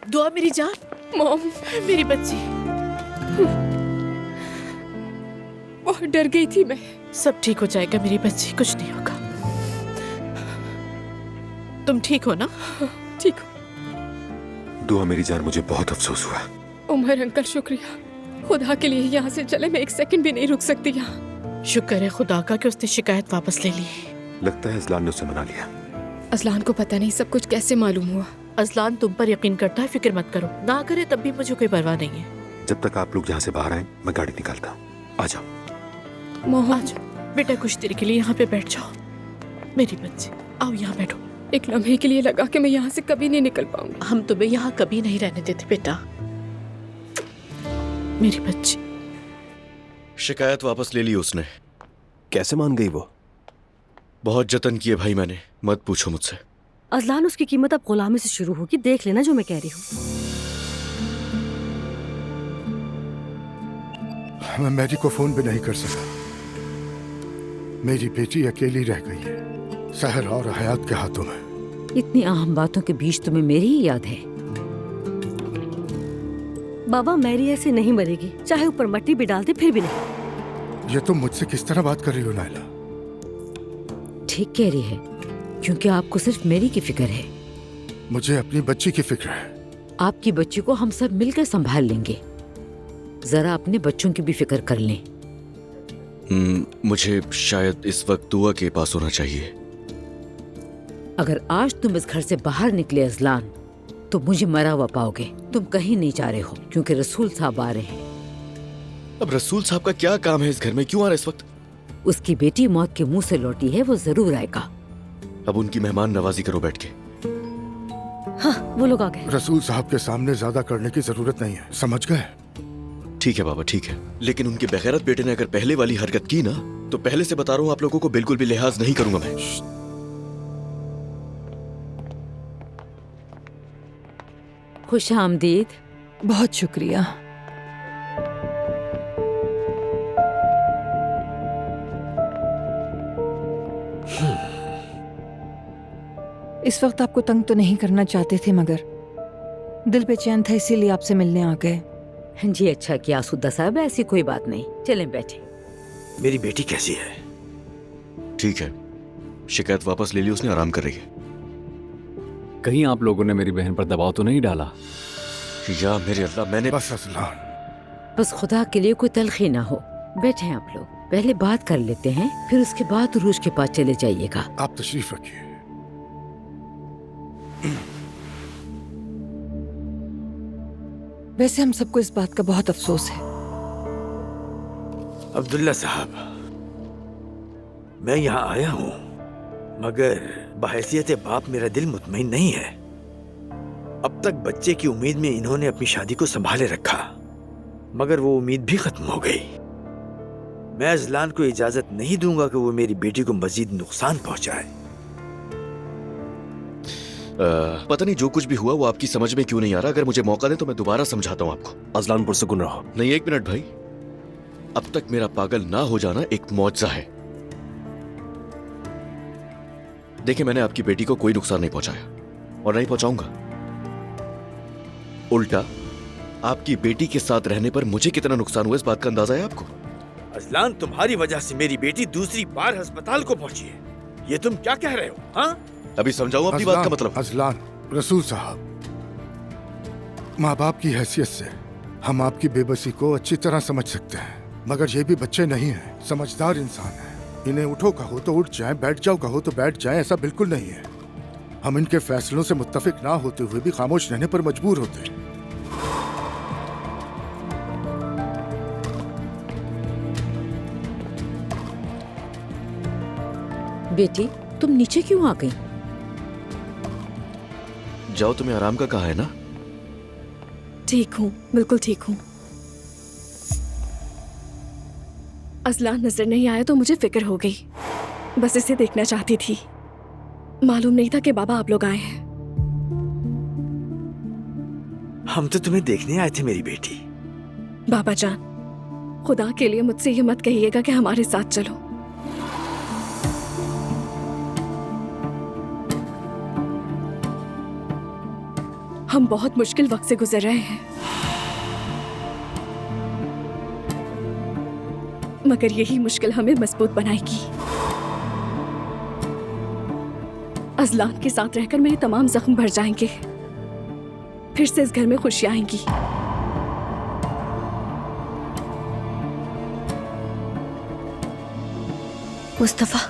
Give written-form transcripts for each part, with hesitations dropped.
दुआ मेरी जान, मॉम, मेरी बच्ची। बहुत डर गई थी मैं। सब ठीक हो जाएगा मेरी बच्ची, कुछ नहीं होगा। तुम ठीक हो ना? ठीक हूँ। दुआ मेरी जान, मुझे बहुत अफसोस हुआ। उमर अंकल शुक्रिया, खुदा के लिए यहाँ से चले, मैं एक सेकंड भी नहीं रुक सकती यहाँ। शुक्र है खुदा का कि उसने शिकायत वापस ले ली। लगता है अजलान ने उसे मना लिया। अजलान को पता नहीं सब कुछ कैसे मालूम हुआ। अजलान तुम पर यकीन करता है, फिक्र मत करो। ना करे तब भी मुझे कोई परवाह नहीं है। जब तक आप लोग यहाँ से बाहर आए मैं गाड़ी निकालता हूँ। आ जाओ। मोहन, आज बेटा कुछ देर के लिए यहाँ पे बैठ जाओ। मेरी बच्ची आओ यहाँ बैठो। एक लम्हे के लिए लगा कि मैं यहाँ से कभी नहीं निकल पाऊंगी। हम तुम्हें यहाँ कभी नहीं रहने देते बेटा, मेरी बच्ची। शिकायत वापस ले ली उसने। कैसे मान गई वो? बहुत जतन किए भाई मैंने, मत पूछो मुझसे। अजलान, उसकी कीमत अब गुलामी से शुरू होगी, देख लेना जो मैं कह रही हूँ। मैं मैरी को फोन भी नहीं कर सका। मेरी बेटी अकेली रह गई है, सहर और हयात के हाथों में। इतनी अहम बातों के बीच तुम्हें मेरी ही याद है। बाबा, मैरी ऐसे नहीं मरेगी, चाहे ऊपर मट्टी भी डाल दे फिर भी नहीं। ये तुम मुझसे किस तरह बात कर रही हो नायला? ठीक कह रही है, क्योंकि आपको सिर्फ मेरी की फिक्र है। मुझे अपनी बच्ची की फिक्र है। आपकी बच्ची को हम सब मिलकर संभाल लेंगे। जरा अपने बच्चों की भी फिक्र कर लें। मुझे शायद इस वक्त दुआ के पास होना चाहिए। अगर आज तुम इस घर से बाहर निकले अजलान, तो मुझे मरा हुआ पाओगे। तुम कहीं नहीं जा रहे हो, क्योंकि रसूल साहब आ रहे हैं। अब रसूल साहब का क्या काम है इस घर में, क्यों आ रहे इस वक्त? उसकी बेटी मौत के मुंह से लौटी है, वो जरूर आएगा। अब उनकी मेहमान नवाजी करो बैठ के। हाँ, वो लोग आ गए। रसूल साहब के सामने ज्यादा करने की जरूरत नहीं है, समझ गए? ठीक है बाबा, ठीक है, लेकिन उनके बेगैरत बेटे ने अगर पहले वाली हरकत की ना, तो पहले से बता रहा हूँ आप लोगों को बिल्कुल भी लिहाज नहीं करूंगा मैं। खुश आमदीद। बहुत शुक्रिया। इस वक्त आपको तंग तो नहीं करना चाहते थे, मगर दिल बेचैन था, इसीलिए आपसे मिलने आ गए। जी अच्छा किया सुद्दा साहब, ऐसी कोई बात नहीं, चलें बैठे। मेरी बेटी कैसी है? ठीक है, शिकायत वापस ले ली उसने, आराम कर रही है। कहीं आप लोगों ने मेरी बहन पर दबाव तो नहीं डाला? या मेरे अल्लाह, मैंने बस अजलान, बस खुदा के लिए कोई तलखी ना हो। बैठे हैं आप लोग, पहले बात कर लेते हैं, फिर उसके बाद रूज के पास चले जाइएगा। आप तशरीफ रखिए। वैसे हम सबको इस बात का बहुत अफसोस है। अब्दुल्ला साहब, मैं यहाँ आया हूँ, मगर बहैसियत बाप मेरा दिल मुतमईन नहीं है। अब तक बच्चे की उम्मीद में इन्होंने अपनी शादी को संभाले रखा, मगर वो उम्मीद भी खत्म हो गई। मैं अजलान को इजाजत नहीं दूंगा कि वो मेरी बेटी को मजीद नुकसान पहुंचाए। पता नहीं जो कुछ भी हुआ वो आपकी समझ में क्यों नहीं आ रहा। अगर मुझे मौका दें तो मैं दोबारा समझाता हूँ आपको। अजलान पुरसुकून रहो। नहीं, एक मिनट भाई, अब तक मेरा पागल ना हो जाना एक मौजज़ा है। देखिए, मैंने आपकी बेटी को कोई नुकसान नहीं पहुंचाया और नहीं पहुंचाऊंगा। उल्टा आपकी बेटी के साथ रहने पर मुझे कितना नुकसान हुआ इस बात का अंदाजा है आपको? अजलान, तुम्हारी वजह से मेरी बेटी दूसरी बार अस्पताल को पहुंची है। ये तुम क्या कह रहे हो? हाँ, अभी समझाऊं अपनी बात का मतलब? अजलान, रसूल साहब, माँ बाप की हैसियत से हम आपकी बेबसी को अच्छी तरह समझ सकते हैं, मगर ये भी बच्चे नहीं हैं, समझदार इंसान हैं। इन्हें उठो कहो तो उठ जाएं, बैठ जाओ कहो तो बैठ जाएं, ऐसा बिल्कुल नहीं है। हम इनके फैसलों से मुत्तफिक ना होते हुए भी खामोश रहने पर मजबूर होते हैं। बेटी, तुम नीचे क्यों आ गई? जाओ, तुम्हें आराम का कहा है ना। ठीक हूँ, बिल्कुल ठीक हूँ। अजलान नजर नहीं आया तो मुझे फिक्र हो गई, बस इसे देखना चाहती थी। मालूम नहीं था कि बाबा आप लोग आए हैं। हम तो तुम्हें देखने आए थे मेरी बेटी। बाबा जान, खुदा के लिए मुझसे ये मत कहिएगा कि हमारे साथ चलो। हम बहुत मुश्किल वक्त से गुजर रहे हैं, मगर यही मुश्किल हमें मजबूत बनाएगी। अजलान के साथ रहकर मेरे तमाम जख्म भर जाएंगे, फिर से इस घर में खुशी आएंगी। मुस्तफा,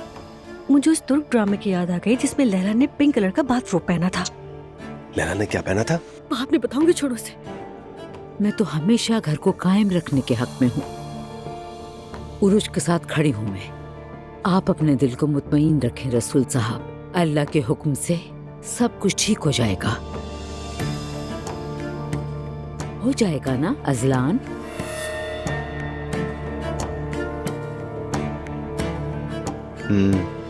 मुझे उस तुर्क ड्रामे की याद आ गई जिसमें लैला ने पिंक कलर का बाथरोब पहना था। लैला ने क्या पहना था? आपने बताऊंगी, छोड़ो से। मैं तो हमेशा घर को कायम रखने के हक में हूँ। उरुज के साथ खड़ी हूँ मैं। आप अपने दिल को मुतमईन रखें रसूल साहब। अल्लाह के हुक्म से सब कुछ ठीक हो जाएगा। हो जाएगा ना अजलान? हम्म।